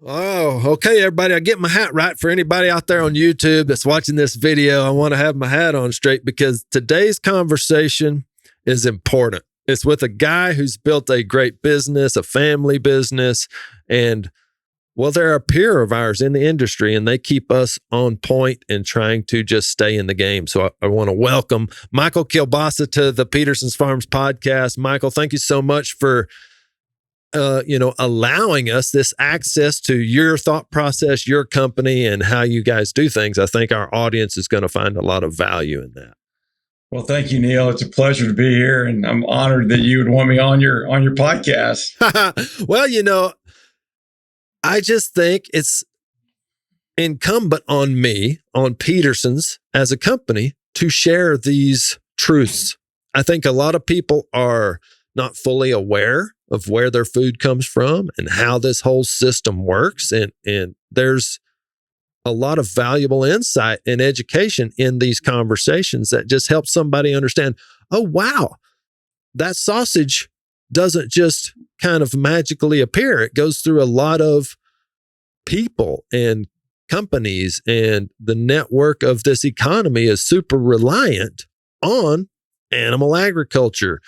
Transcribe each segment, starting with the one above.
Oh, okay, everybody. I get my hat right. For anybody out there on YouTube that's watching this video, I want to have my hat on straight because today's conversation is important. It's with a guy who's built a great business, a family business, and well, they're a peer of ours in the industry, and they keep us on point and trying to just stay in the game. So I want to welcome Michael Kiolbassa to the Peterson's Farms podcast. Michael, thank you so much for allowing us this access to your thought process, your company, and how you guys do things. I think our audience is going to find a lot of value in that. Well, thank you, Neil. It's a pleasure to be here, and I'm honored that you would want me on your podcast. Well, I just think it's incumbent on me, on Peterson's as a company, to share these truths. I think a lot of people are not fully aware of where their food comes from and how this whole system works. And there's a lot of valuable insight and education in these conversations that just help somebody understand, oh, wow, that sausage doesn't just kind of magically appear. It goes through a lot of people and companies, and the network of this economy is super reliant on animal agriculture,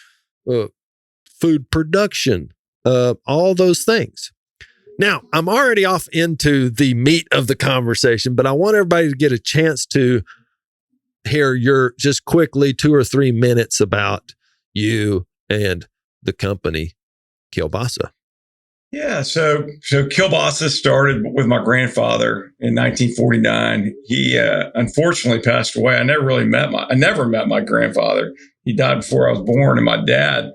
food production, all those things. Now, I'm already off into the meat of the conversation, but I want everybody to get a chance to hear your just quickly 2 or 3 minutes about you and the company Kiolbassa. Yeah, so Kiolbassa started with my grandfather in 1949. He unfortunately passed away. I never met my grandfather. He died before I was born, and my dad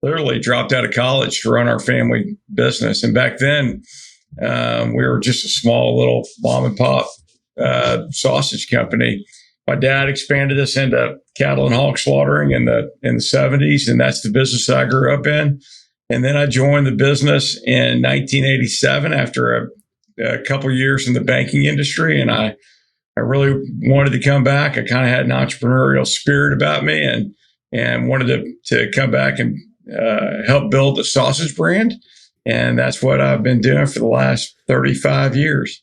literally dropped out of college to run our family business. And back then, we were just a small little mom and pop sausage company. My dad expanded us into cattle and hog slaughtering in the 70s, and that's the business I grew up in. And then I joined the business in 1987 after a couple of years in the banking industry, and I really wanted to come back. I kind of had an entrepreneurial spirit about me, and wanted to come back and help build the sausage brand. And that's what I've been doing for the last 35 years.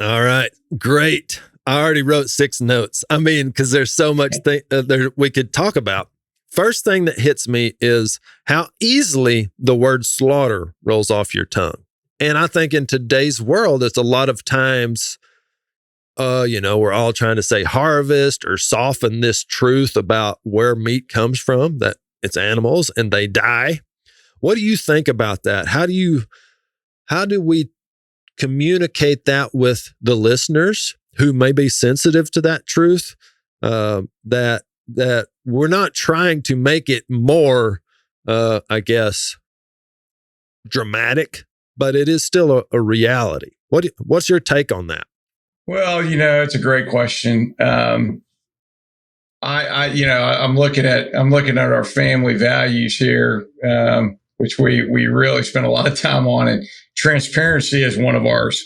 All right. Great. I already wrote 6 notes. I mean, because there's so much there we could talk about. First thing that hits me is how easily the word slaughter rolls off your tongue. And I think in today's world, it's a lot of times, we're all trying to say harvest or soften this truth about where meat comes from, that it's animals and they die. What do you think about that? How do we communicate that with the listeners who may be sensitive to that truth? That we're not trying to make it more, dramatic, but it is still a reality. What's your take on that? Well, it's a great question. I'm looking at our family values here, which we really spend a lot of time on, and transparency is one of ours.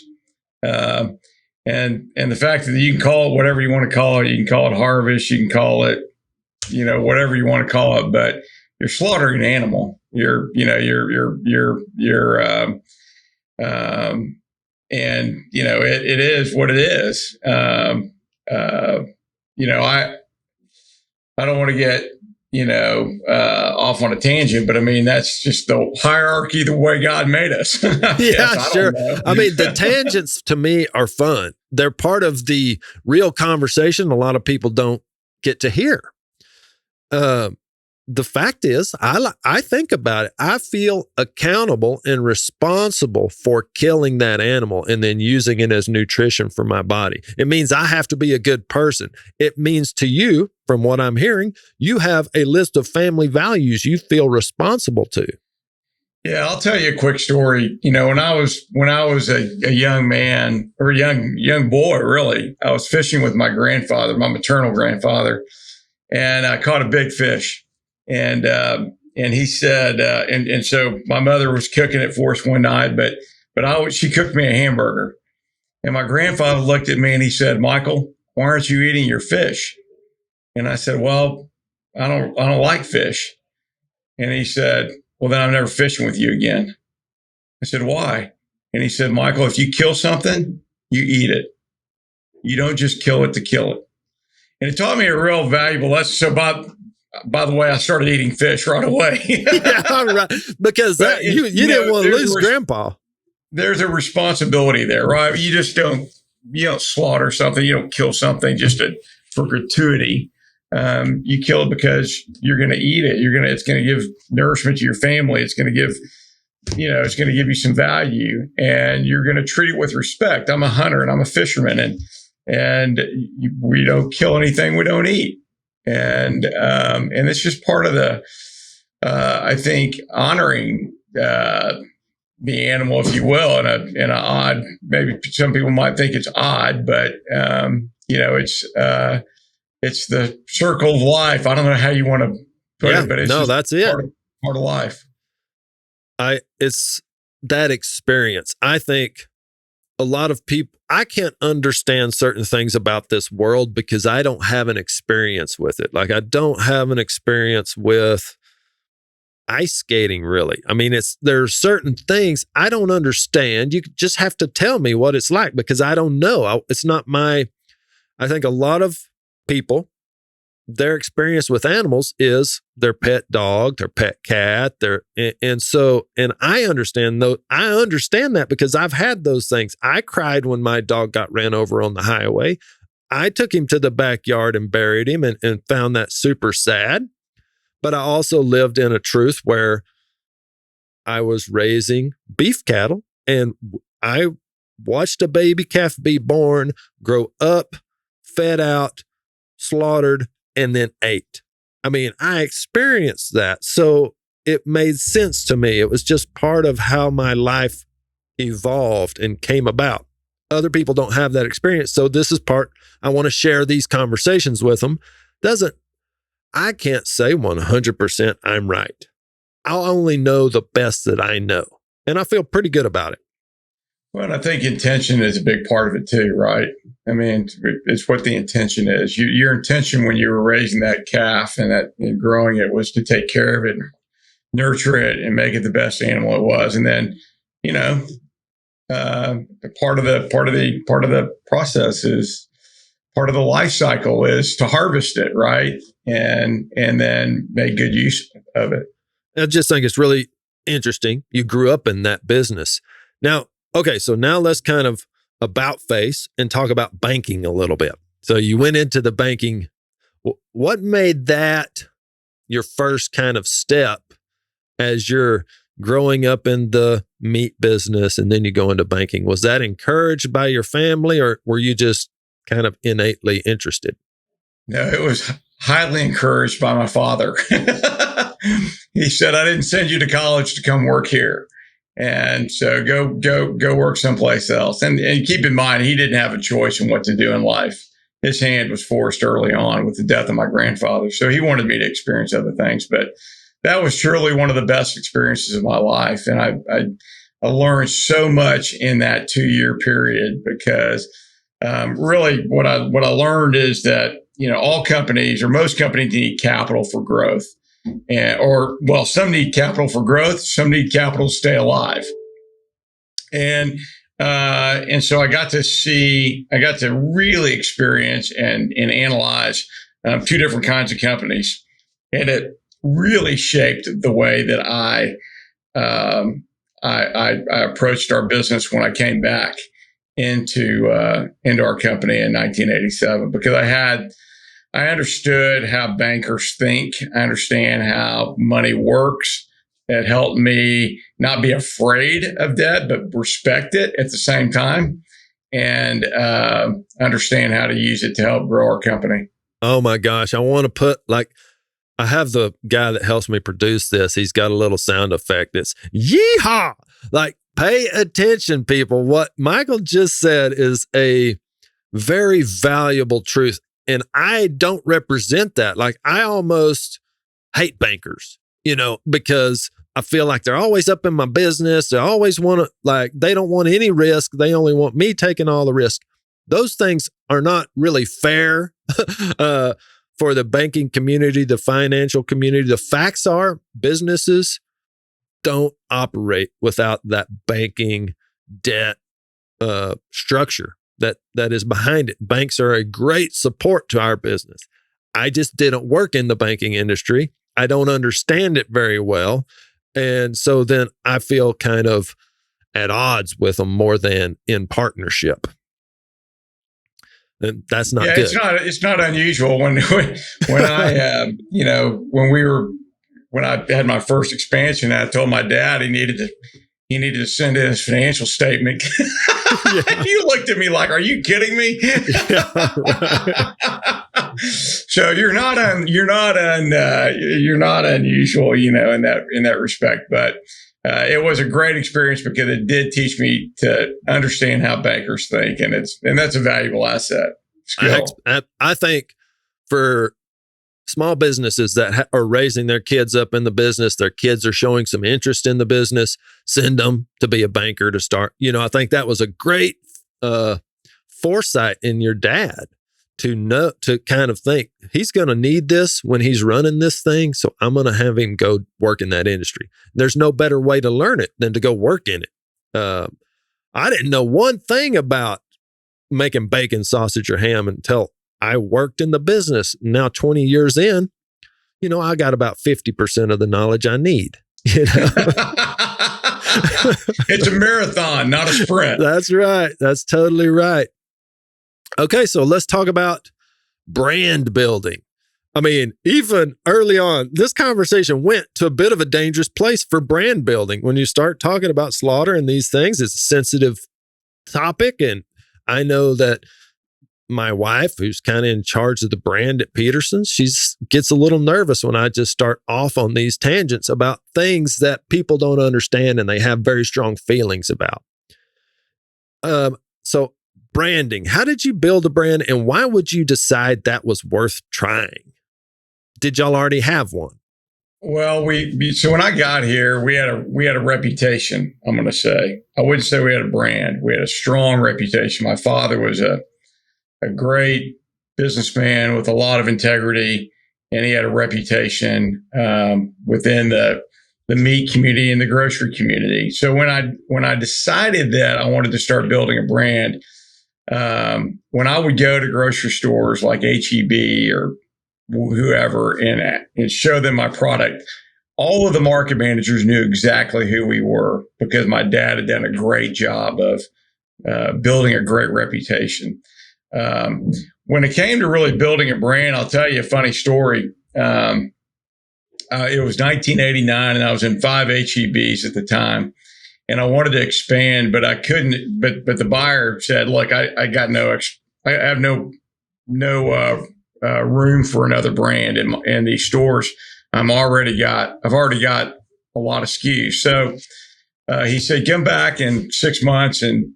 And the fact that you can call it whatever you want to call it, you can call it harvest, you can call it, whatever you want to call it, but you're slaughtering an animal. It is what it is. I don't want to get, off on a tangent, but I mean, that's just the hierarchy, the way God made us. Yeah, sure. I mean, the tangents to me are fun. They're part of the real conversation a lot of people don't get to hear. The fact is, I think about it. I feel accountable and responsible for killing that animal and then using it as nutrition for my body. It means I have to be a good person. It means to you, from what I'm hearing, you have a list of family values you feel responsible to. Yeah, I'll tell you a quick story. When I was a young man, or a young boy, really, I was fishing with my grandfather, my maternal grandfather, and I caught a big fish. And he said, and so my mother was cooking it for us one night, but she cooked me a hamburger. And my grandfather looked at me and he said, "Michael, why aren't you eating your fish?" And I said, "Well, I don't like fish." And he said, "Well, then I'm never fishing with you again." I said, "Why?" And he said, Michael, if you kill something, you eat it. You don't just kill it to kill it. And it taught me a real valuable lesson. So by the way, I started eating fish right away. Yeah, right. Because you didn't want to lose Grandpa. There's a responsibility there, right? You just don't slaughter something. You don't kill something just for gratuity. You kill it because you're going to eat it. It's going to give nourishment to your family. It's going to give you some value, and you're going to treat it with respect. I'm a hunter and I'm a fisherman, and we don't kill anything we don't eat. And it's just part of the, I think, honoring the animal, if you will, in a odd, maybe some people might think it's odd, but it's the circle of life. I don't know how you want to put it, but it's that's it. Part of life. It's that experience. I think a lot of people, I can't understand certain things about this world because I don't have an experience with it. Like I don't have an experience with ice skating, really. I mean, there are certain things I don't understand. You just have to tell me what it's like because I don't know. It's not I think a lot of people, their experience with animals is their pet dog, their pet cat, and I understand that because I've had those things. I cried when my dog got ran over on the highway. I took him to the backyard and buried him and found that super sad. But I also lived in a truth where I was raising beef cattle and I watched a baby calf be born, grow up, fed out, slaughtered, and then ate. I mean, I experienced that. So it made sense to me. It was just part of how my life evolved and came about. Other people don't have that experience. So this is part, I want to share these conversations with them. I can't say 100% I'm right. I'll only know the best that I know. And I feel pretty good about it. Well, I think intention is a big part of it too, right? I mean, it's what the intention is. Your intention when you were raising that calf and growing it was to take care of it, nurture it, and make it the best animal it was. And then, part of the process is part of the life cycle is to harvest it, right? And then make good use of it. I just think it's really interesting. You grew up in that business. Now, okay, so now let's kind of about face and talk about banking a little bit. So you went into the banking. What made that your first kind of step as you're growing up in the meat business and then you go into banking? Was that encouraged by your family or were you just kind of innately interested? No, it was highly encouraged by my father. He said, I didn't send you to college to come work here. And so go work someplace else. And keep in mind, he didn't have a choice in what to do in life. His hand was forced early on with the death of my grandfather. So he wanted me to experience other things. But that was surely one of the best experiences of my life. And I learned so much in that 2-year period because really what I learned is that, all companies or most companies need capital for growth. Some need capital for growth. Some need capital to stay alive. And so I got to really experience and analyze 2 different kinds of companies. And it really shaped the way that I approached our business when I came back into our company in 1987, because I understood how bankers think. I understand how money works. It helped me not be afraid of debt, but respect it at the same time and understand how to use it to help grow our company. Oh my gosh. I want to put I have the guy that helps me produce this. He's got a little sound effect. It's yeehaw. Pay attention, people. What Michael just said is a very valuable truth. And I don't represent that. I almost hate bankers, because I feel like they're always up in my business. They always want to, they don't want any risk. They only want me taking all the risk. Those things are not really fair for the banking community, the financial community. The facts are businesses don't operate without that banking debt structure that is behind it. Banks are a great support to our business. I just didn't work in the banking industry. I don't understand it very well. And so then I feel kind of at odds with them more than in partnership. And that's not good. It's not unusual when I when I had my first expansion, I told my dad he needed to send in his financial statement. Yeah. You looked at me like, "Are you kidding me?" Yeah, right. So you're not unusual, in that respect. But it was a great experience because it did teach me to understand how bankers think, and that's a valuable asset. Skill. I think for small businesses that are raising their kids up in the business, their kids are showing some interest in the business, send them to be a banker to start. I think that was a great foresight in your dad to kind of think he's going to need this when he's running this thing. So I'm going to have him go work in that industry. There's no better way to learn it than to go work in it. I didn't know one thing about making bacon, sausage, or ham until I worked in the business. Now 20 years in, I got about 50% of the knowledge I need. It's a marathon, not a sprint. That's right. That's totally right. Okay, so let's talk about brand building. I mean, even early on, this conversation went to a bit of a dangerous place for brand building. When you start talking about slaughter and these things, it's a sensitive topic. And I know that my wife, who's kind of in charge of the brand at Peterson's, she gets a little nervous when I just start off on these tangents about things that people don't understand and they have very strong feelings about. So branding, how did you build a brand and why would you decide that was worth trying? Did y'all already have one? Well, so when I got here, we had a reputation. I'm going to say, I wouldn't say we had a brand. We had a strong reputation. My father was a great businessman with a lot of integrity, and he had a reputation within the meat community and the grocery community. So when I decided that I wanted to start building a brand, when I would go to grocery stores like H-E-B or whoever and show them my product, all of the market managers knew exactly who we were because my dad had done a great job of building a great reputation. When it came to really building a brand, I'll tell you a funny story. It was 1989 and I was in 5 H-E-Bs at the time and I wanted to expand, but I couldn't, but the buyer said, look, I have no room for another brand in these stores. I've already got a lot of SKUs. So he said, come back in 6 months and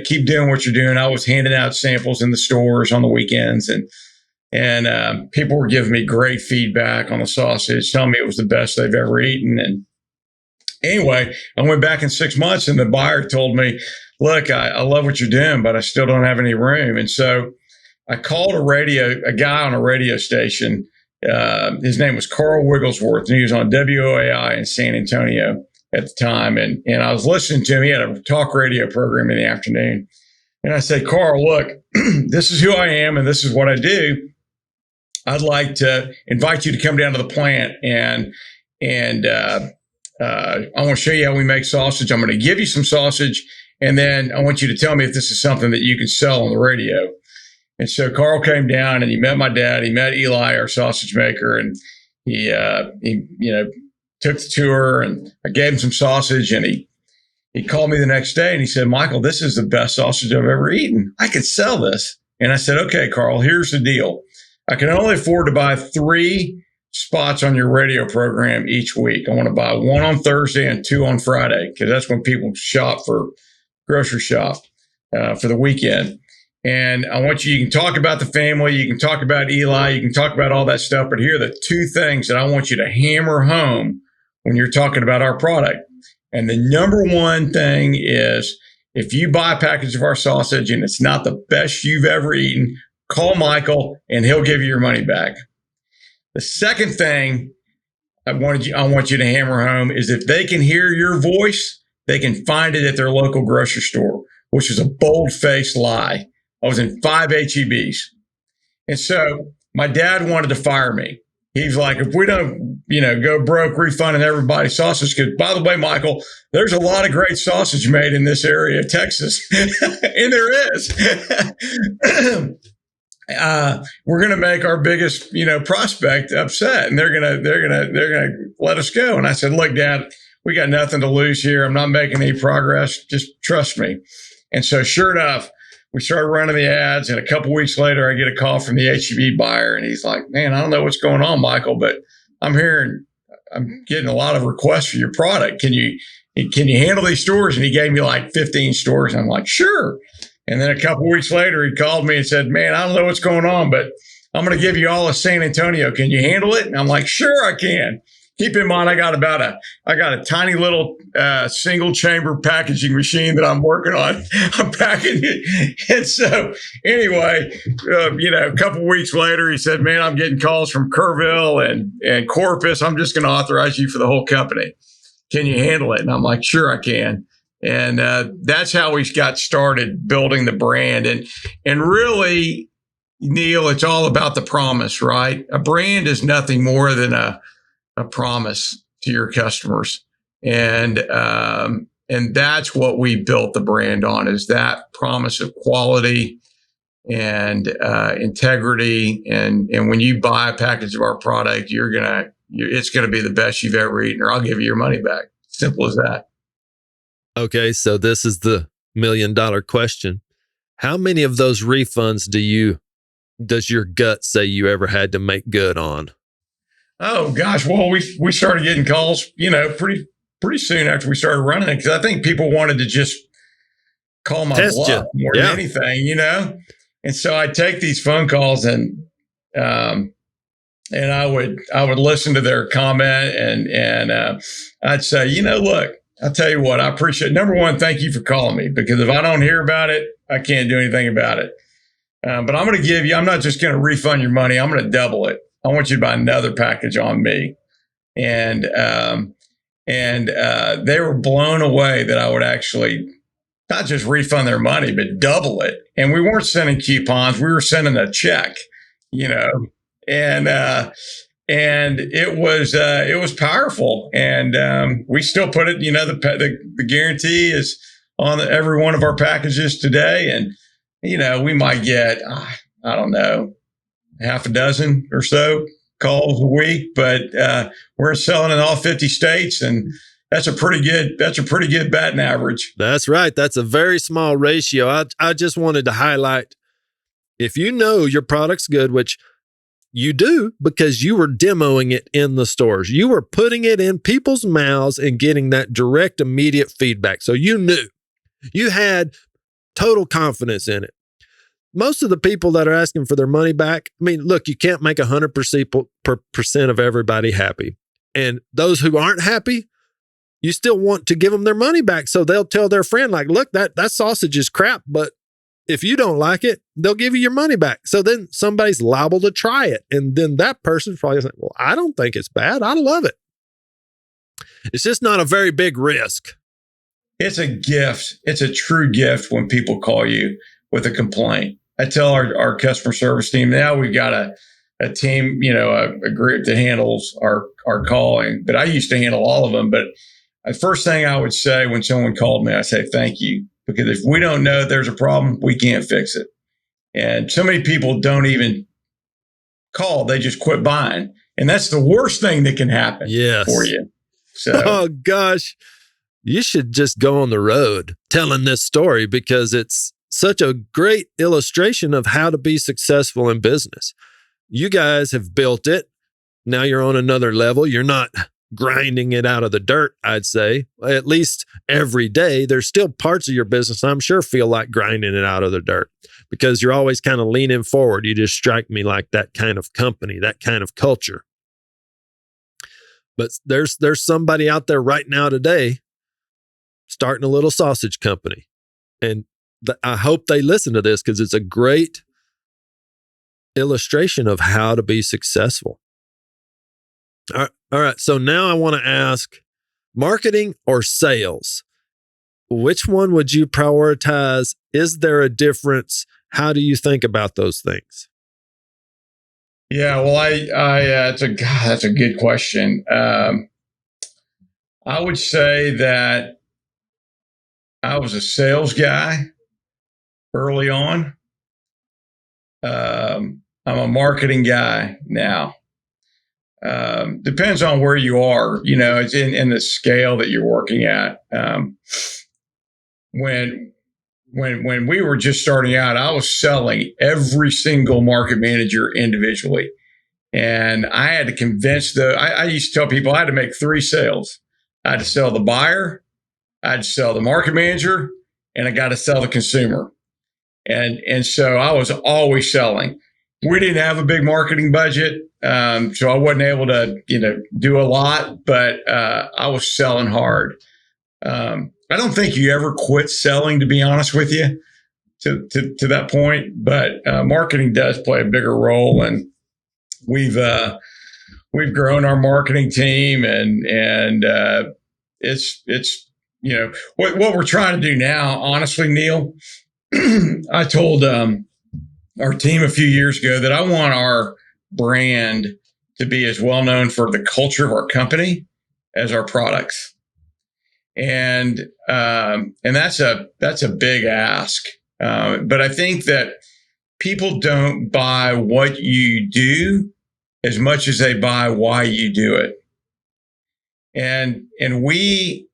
keep doing what you're doing. I was handing out samples in the stores on the weekends and people were giving me great feedback on the sausage, telling me it was the best they've ever eaten. And anyway, I went back in 6 months and the buyer told me, look, I love what you're doing, but I still don't have any room. And so I called a guy on a radio station. His name was Carl Wigglesworth, and he was on WOAI in San Antonio at the time. And I was listening to him. He had a talk radio program in the afternoon. And I said, Carl, look, this is who I am and this is what I do. I'd like to invite you to come down to the plant and I want to show you how we make sausage. I'm going to give you some sausage. And then I want you to tell me if this is something that you can sell on the radio. And so Carl came down and he met my dad. He met Eli, our sausage maker, and he took the tour. And I gave him some sausage, and he called me the next day and he said, Michael, this is the best sausage I've ever eaten. I could sell this. And I said, okay, Carl, here's the deal. I can only afford to buy 3 spots on your radio program each week. I want to buy 1 on Thursday and 2 on Friday because that's when people shop for grocery shop for the weekend. And I want you can talk about the family, you can talk about Eli, you can talk about all that stuff, but here are the 2 things that I want you to hammer home when you're talking about our product. And the number one thing is if you buy a package of our sausage and it's not the best you've ever eaten, call Michael and he'll give you your money back. The second thing I want you to hammer home is if they can hear your voice, they can find it at their local grocery store, which is a bold-faced lie. I was in 5 HEBs. And so my dad wanted to fire me. He's like, if we don't, go broke refunding everybody sausage, because by the way, Michael, there's a lot of great sausage made in this area of Texas. And there is. We're going to make our biggest, prospect upset, and they're going to let us go. And I said, look, Dad, we got nothing to lose here. I'm not making any progress. Just trust me. And so sure enough, we started running the ads, and a couple of weeks later, I get a call from the HEB buyer, and he's like, man, I don't know what's going on, Michael, but I'm getting a lot of requests for your product. Can you handle these stores? And he gave me like 15 stores. And I'm like, sure. And then a couple of weeks later, he called me and said, man, I don't know what's going on, but I'm going to give you all of San Antonio. Can you handle it? And I'm like, sure, I can. Keep in mind, I got a tiny little single chamber packaging machine that I'm working on. I'm packing it. And so anyway, a couple of weeks later, he said, man, I'm getting calls from Kerrville and Corpus. I'm just going to authorize you for the whole company. Can you handle it? And I'm like, sure, I can. And that's how we got started building the brand. And really, Neil, it's all about the promise, right? A brand is nothing more than a promise to your customers. And that's what we built the brand on, is that promise of quality and integrity. And when you buy a package of our product, it's going to be the best you've ever eaten, or I'll give you your money back. Simple as that. Okay. So this is the $1 million question. How many of those refunds does your gut say you ever had to make good on? Oh gosh, well we started getting calls, pretty soon after we started running it, because I think people wanted to just call my bluff more than anything, And so I'd take these phone calls and I would listen to their comment and I'd say, look, I'll tell you what, I appreciate. Number one, thank you for calling me, because if I don't hear about it, I can't do anything about it. But I'm going to give you. I'm not just going to refund your money. I'm going to double it. I want you to buy another package on me. And they were blown away that I would actually not just refund their money, but double it. And we weren't sending coupons. We were sending a check, and it was powerful. And we still put it, the guarantee is on every one of our packages today. And, we might get, I don't know, half a dozen or so calls a week, but we're selling in all 50 states, and that's a pretty good batting average. That's right. That's a very small ratio. I just wanted to highlight, if you know your product's good, which you do because you were demoing it in the stores, you were putting it in people's mouths and getting that direct, immediate feedback. So you knew, you had total confidence in it. Most of the people that are asking for their money back, look, you can't make 100% of everybody happy. And those who aren't happy, you still want to give them their money back. So they'll tell their friend, like, look, that sausage is crap, but if you don't like it, they'll give you your money back. So then somebody's liable to try it. And then that person's probably like, well, I don't think it's bad. I love it. It's just not a very big risk. It's a gift. It's a true gift when people call you with a complaint. I tell our customer service team, now we've got a team, a group that handles our calling, but I used to handle all of them. But the first thing I would say when someone called me, I say, thank you. Because if we don't know there's a problem, we can't fix it. And so many people don't even call. They just quit buying. And that's the worst thing that can happen for you. So, oh, gosh, you should just go on the road telling this story, because it's such a great illustration of how to be successful in business. You guys have built it. Now you're on another level. You're not grinding it out of the dirt, I'd say. At least every day. There's still parts of your business I'm sure feel like grinding it out of the dirt, because you're always kind of leaning forward. You just strike me like that kind of company, that kind of culture. But there's somebody out there right now today starting a little sausage company. And I hope they listen to this, because it's a great illustration of how to be successful. All right. So now I want to ask, marketing or sales? which one would you prioritize? Is there a difference? How do you think about those things? Yeah, well, that's a good question. I would say that I was a sales guy early on. I'm a marketing guy now. Depends on where you are. It's in the scale that you're working at. When we were just starting out, I was selling every single market manager individually. And I had to convince I used to tell people I had to make 3 sales. I had to sell the buyer, I had to sell the market manager, and I got to sell the consumer. And so I was always selling. We didn't have a big marketing budget, so I wasn't able to, do a lot, but I was selling hard. I don't think you ever quit selling, to be honest with you, to that point. But marketing does play a bigger role, and we've grown our marketing team, and it's what we're trying to do now. Honestly, Neil, I told our team a few years ago that I want our brand to be as well known for the culture of our company as our products. And that's a big ask. But I think that people don't buy what you do as much as they buy why you do it. And we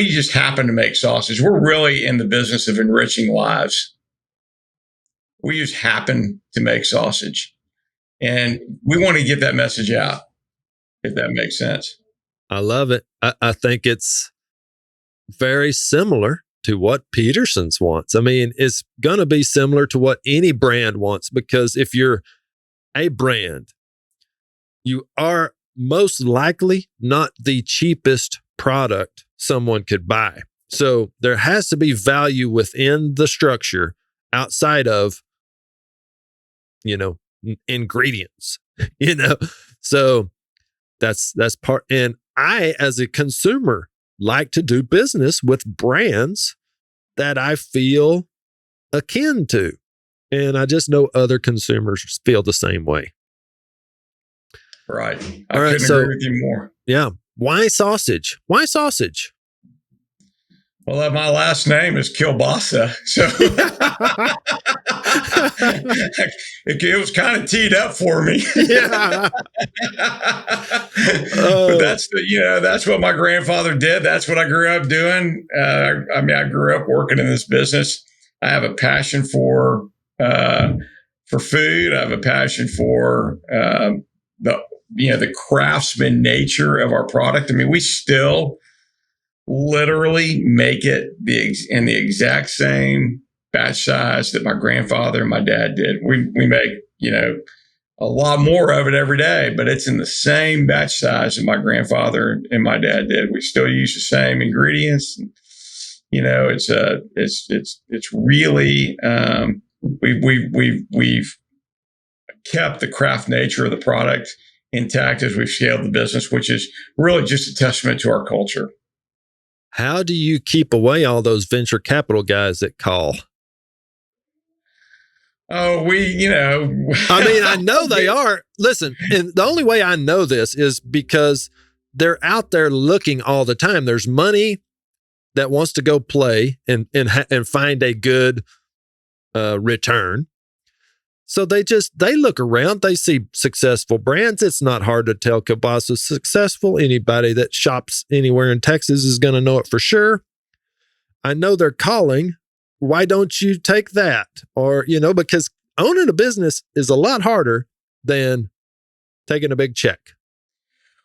just happen to make sausage. We're really in the business of enriching lives. We just happen to make sausage. And we want to get that message out, if that makes sense. I love it. I think it's very similar to what Peterson's wants. I mean, it's going to be similar to what any brand wants, because if you're a brand, you are most likely not the cheapest product someone could buy. So there has to be value within the structure outside of, ingredients, So that's part. And I, as a consumer, like to do business with brands that I feel akin to. And I just know other consumers feel the same way. Right. I couldn't agree with you more. Yeah. Why sausage? Why sausage? Well, my last name is Kiolbassa, so it was kind of teed up for me. Yeah. But that's what my grandfather did. That's what I grew up doing. I grew up working in this business. I have a passion for food. I have a passion for the craftsman nature of our product. I mean, we still literally make it in the exact same batch size that my grandfather and my dad did. We make, a lot more of it every day, but it's in the same batch size that my grandfather and my dad did. We still use the same ingredients. It's really, we've kept the craft nature of the product intact as we've scaled the business, which is really just a testament to our culture. How do you keep away all those venture capital guys that call? Oh, I mean, I know they are. Listen, and the only way I know this is because they're out there looking all the time. There's money that wants to go play and find a good return. So they look around, they see successful brands. It's not hard to tell Kiolbassa's successful. Anybody that shops anywhere in Texas is going to know it for sure. I know they're calling. Why don't you take that? Or, because owning a business is a lot harder than taking a big check.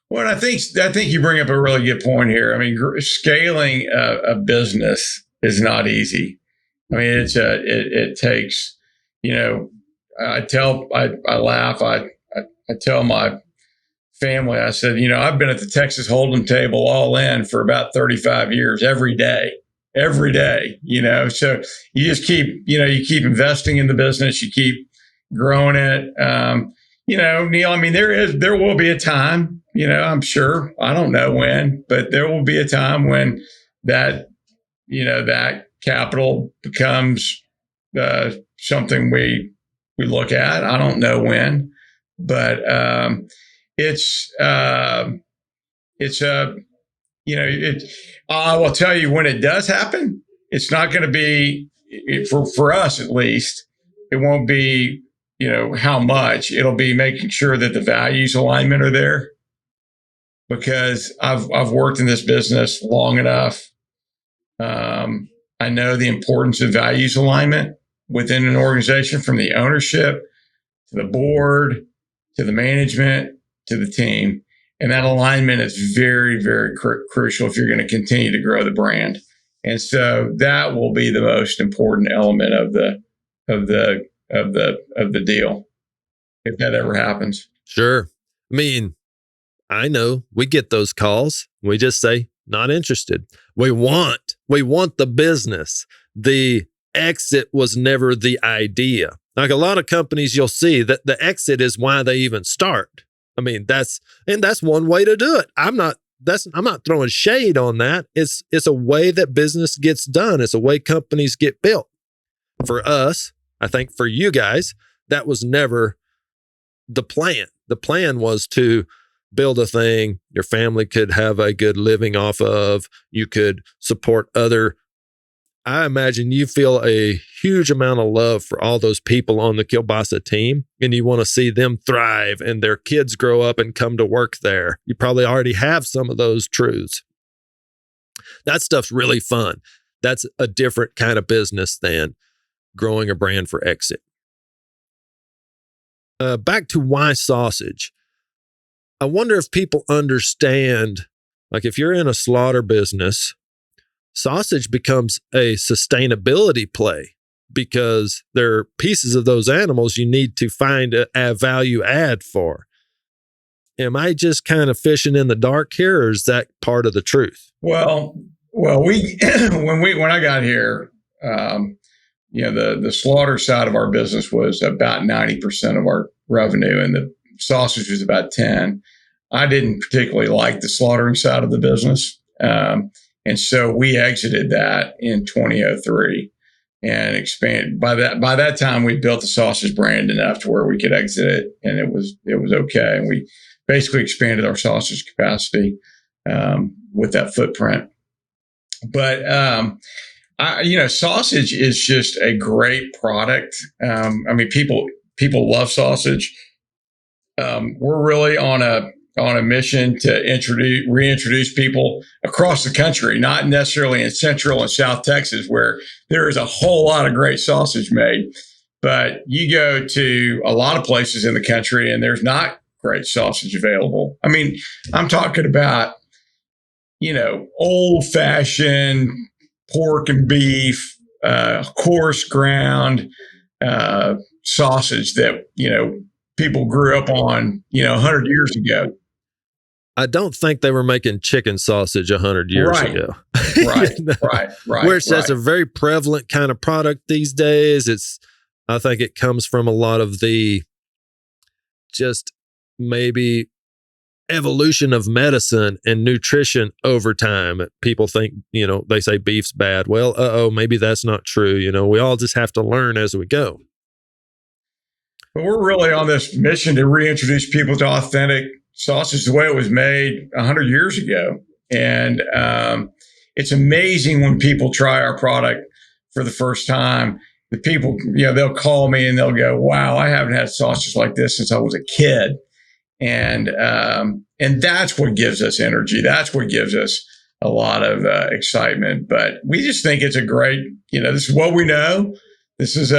Well, I think you bring up a really good point here. I mean, scaling a business is not easy. I mean, it takes, I laugh. I tell my family, I said, I've been at the Texas Hold'em table all in for about 35 years, every day, so you just keep, you keep investing in the business, you keep growing it. Neil, I mean, there will be a time, I'm sure, I don't know when, but there will be a time when that that capital becomes something we look at. I don't know when, but it's I will tell you when it does happen. It's not going to be for us at least. It won't be how much. It'll be making sure that the values alignment are there, because I've worked in this business long enough. I know the importance of values alignment within an organization, from the ownership to the board to the management to the team. And that alignment is very, very crucial if you're going to continue to grow the brand. And so that will be the most important element of the deal, if that ever happens. Sure. I mean, I know we get those calls. We just say, not interested. We want the business. The exit was never the idea. Like a lot of companies, you'll see that the exit is why they even start. I mean, that's one way to do it. I'm not throwing shade on that. It's a way that business gets done. It's a way companies get built. For us, I think for you guys, that was never the plan. The plan was to build a thing your family could have a good living off of. You could support other. I imagine you feel a huge amount of love for all those people on the Kiolbassa team, and you want to see them thrive and their kids grow up and come to work there. You probably already have some of those truths. That stuff's really fun. That's a different kind of business than growing a brand for exit. Back to why sausage. I wonder if people understand, like if you're in a slaughter business, sausage becomes a sustainability play, because there are pieces of those animals you need to find a value add for. Am I just kind of fishing in the dark here, or is that part of the truth? Well, we when I got here, the slaughter side of our business was about 90% of our revenue, and the sausage was about 10. I didn't particularly like the slaughtering side of the business. And so we exited that in 2003 and expanded. By that time, we built the sausage brand enough to where we could exit it, and it was okay. And we basically expanded our sausage capacity with that footprint. But sausage is just a great product. I mean, people love sausage. We're really on a mission to reintroduce people across the country, not necessarily in Central and South Texas, where there is a whole lot of great sausage made. But you go to a lot of places in the country and there's not great sausage available. I mean, I'm talking about, old fashioned pork and beef, coarse ground sausage that, people grew up on, 100 years ago. I don't think they were making chicken sausage 100 years ago. Right. Where it's just a very prevalent kind of product these days. I think it comes from a lot of the just maybe evolution of medicine and nutrition over time. People think, they say beef's bad. Well, maybe that's not true. We all just have to learn as we go. But we're really on this mission to reintroduce people to authentic sausage the way it was made 100 years ago. And it's amazing when people try our product for the first time. The people, they'll call me and they'll go, wow, I haven't had sausage like this since I was a kid. And that's what gives us energy. That's what gives us a lot of excitement. But we just think it's a great, this is what we know. This is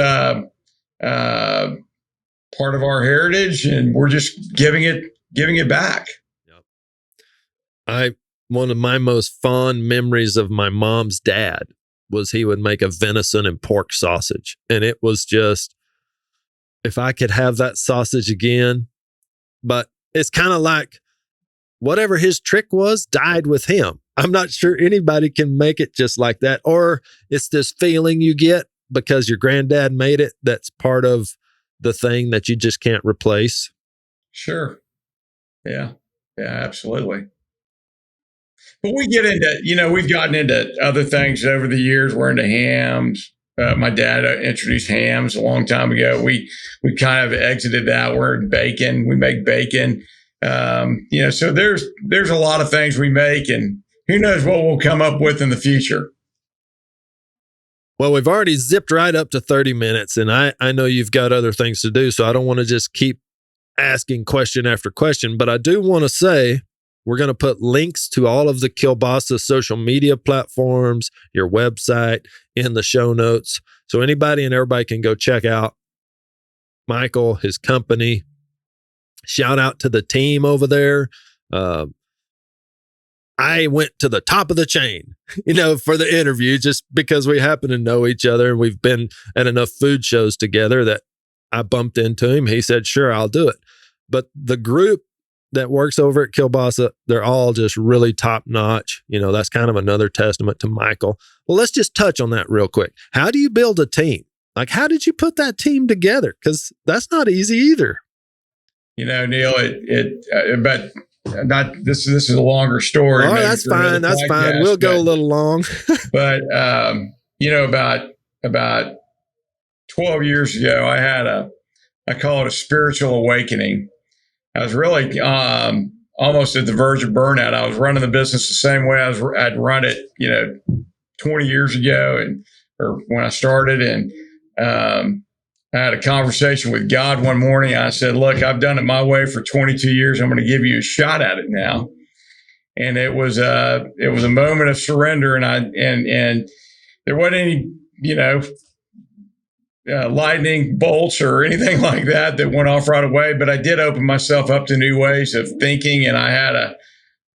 part of our heritage, and we're just giving it back. Yep. One of my most fond memories of my mom's dad was he would make a venison and pork sausage. And it was just, if I could have that sausage again. But it's kind of like whatever his trick was died with him. I'm not sure anybody can make it just like that. Or it's this feeling you get because your granddad made it. That's part of the thing that you just can't replace. Sure. Yeah, absolutely. But we get into, we've gotten into other things over the years. We're into hams. My dad introduced hams a long time ago. We kind of exited that. We're in bacon. We make bacon. So there's a lot of things we make, and who knows what we'll come up with in the future. Well, we've already zipped right up to 30 minutes, and I know you've got other things to do, so I don't want to just keep asking question after question, but I do want to say we're going to put links to all of the Kiolbassa social media platforms, your website in the show notes. So anybody and everybody can go check out Michael, his company. Shout out to the team over there. I went to the top of the chain, for the interview, just because we happen to know each other and we've been at enough food shows together that I bumped into him. He said, sure, I'll do it. But the group that works over at Kiolbassa, they're all just really top notch. That's kind of another testament to Michael. Well, let's just touch on that real quick. How do you build a team? Like, how did you put that team together? Because that's not easy either. Neil, but not this is a longer story. Oh, that's fine. That's fine. We'll go a little long. But about 12 years ago, I call it a spiritual awakening. I was really almost at the verge of burnout. I was running the business the same way I'd run it, 20 years ago, or when I started. And I had a conversation with God one morning. I said, "Look, I've done it my way for 22 years. I'm going to give you a shot at it now." And it was a moment of surrender. And there wasn't any, lightning bolts or anything like that went off right away. But I did open myself up to new ways of thinking. And I had a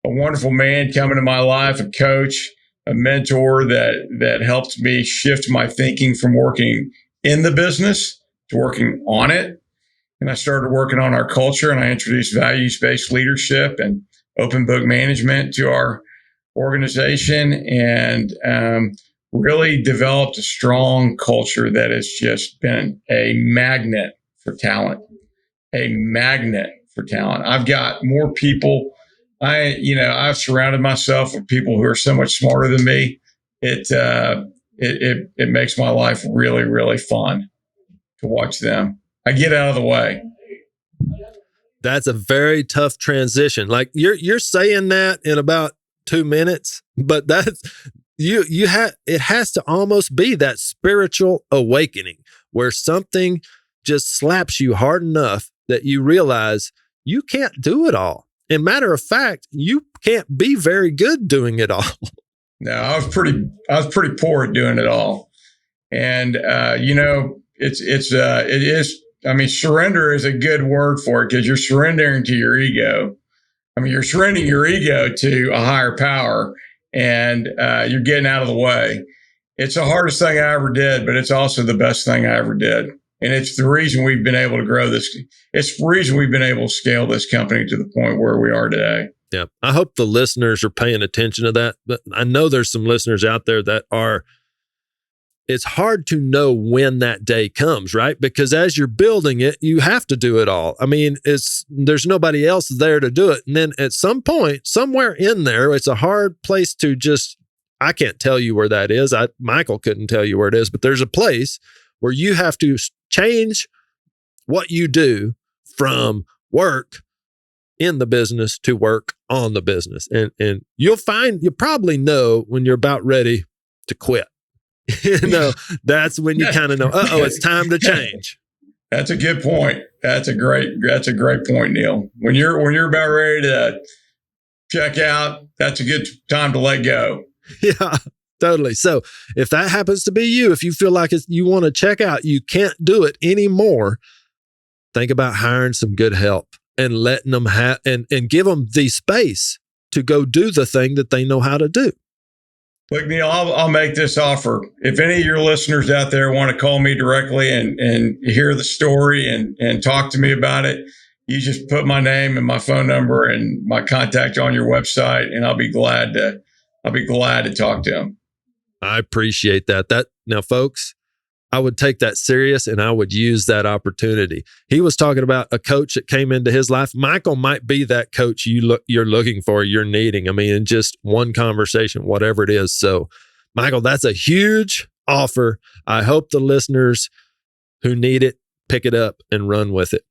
wonderful man come into my life, a coach, a mentor that helped me shift my thinking from working in the business to working on it. And I started working on our culture, and I introduced values-based leadership and open book management to our organization, and really developed a strong culture that has just been a magnet for talent. I've got more people. I've surrounded myself with people who are so much smarter than me. It makes my life really, really fun to watch them. I get out of the way. That's a very tough transition. Like you're saying that in about 2 minutes, but that's it has to almost be that spiritual awakening where something just slaps you hard enough that you realize you can't do it all. And matter of fact, you can't be very good doing it all. No, I was pretty poor at doing it all. And it is. I mean, surrender is a good word for it, because you're surrendering to your ego. I mean, you're surrendering your ego to a higher power, and you're getting out of the way. It's the hardest thing I ever did, but it's also the best thing I ever did. And it's the reason we've been able to grow this. It's the reason we've been able to scale this company to the point where we are today. Yeah. I hope the listeners are paying attention to that. But I know there's some listeners out there that are. It's hard to know when that day comes, right? Because as you're building it, you have to do it all. I mean, there's nobody else there to do it. And then at some point, somewhere in there, it's a hard place to I can't tell you where that is. Michael couldn't tell you where it is, but there's a place where you have to change what you do from work in the business to work on the business. And you'll probably know when you're about ready to quit. That's when you kind of know, it's time to change. That's a good point. That's a great point, Neil. When you're about ready to check out, that's a good time to let go. Yeah, totally. So if that happens to be you, if you feel like you want to check out, you can't do it anymore, think about hiring some good help and letting them and give them the space to go do the thing that they know how to do. Look, Neil, I'll make this offer. If any of your listeners out there want to call me directly and hear the story and talk to me about it, you just put my name and my phone number and my contact on your website, and I'll be glad to talk to them. I appreciate that. Now, folks, I would take that serious and I would use that opportunity. He was talking about a coach that came into his life. Michael might be that coach you're looking for, you're needing. I mean, in just one conversation, whatever it is. So, Michael, that's a huge offer. I hope the listeners who need it pick it up and run with it.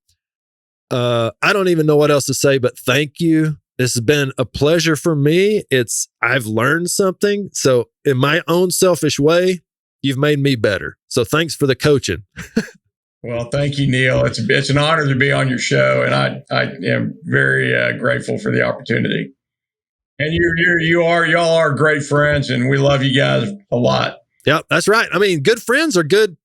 I don't even know what else to say, but thank you. This has been a pleasure for me. I've learned something. So in my own selfish way, you've made me better. So thanks for the coaching. Well, thank you, Neil. It's an honor to be on your show, and I am very grateful for the opportunity. And y'all are great friends, and we love you guys a lot. Yeah, that's right. I mean, good friends are good.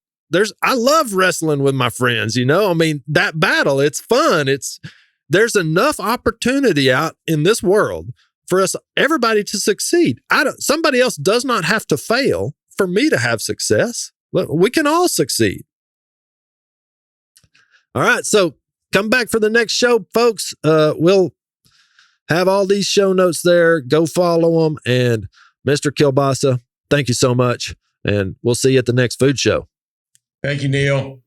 I love wrestling with my friends, you know. I mean, that battle, it's fun. There's enough opportunity out in this world for everybody to succeed. Somebody else does not have to fail for me to have success. We can all succeed. All right, so come back for the next show, folks. We'll have all these show notes there. Go follow them. And Mr. Kiolbassa, thank you so much. And we'll see you at the next food show. Thank you, Neil.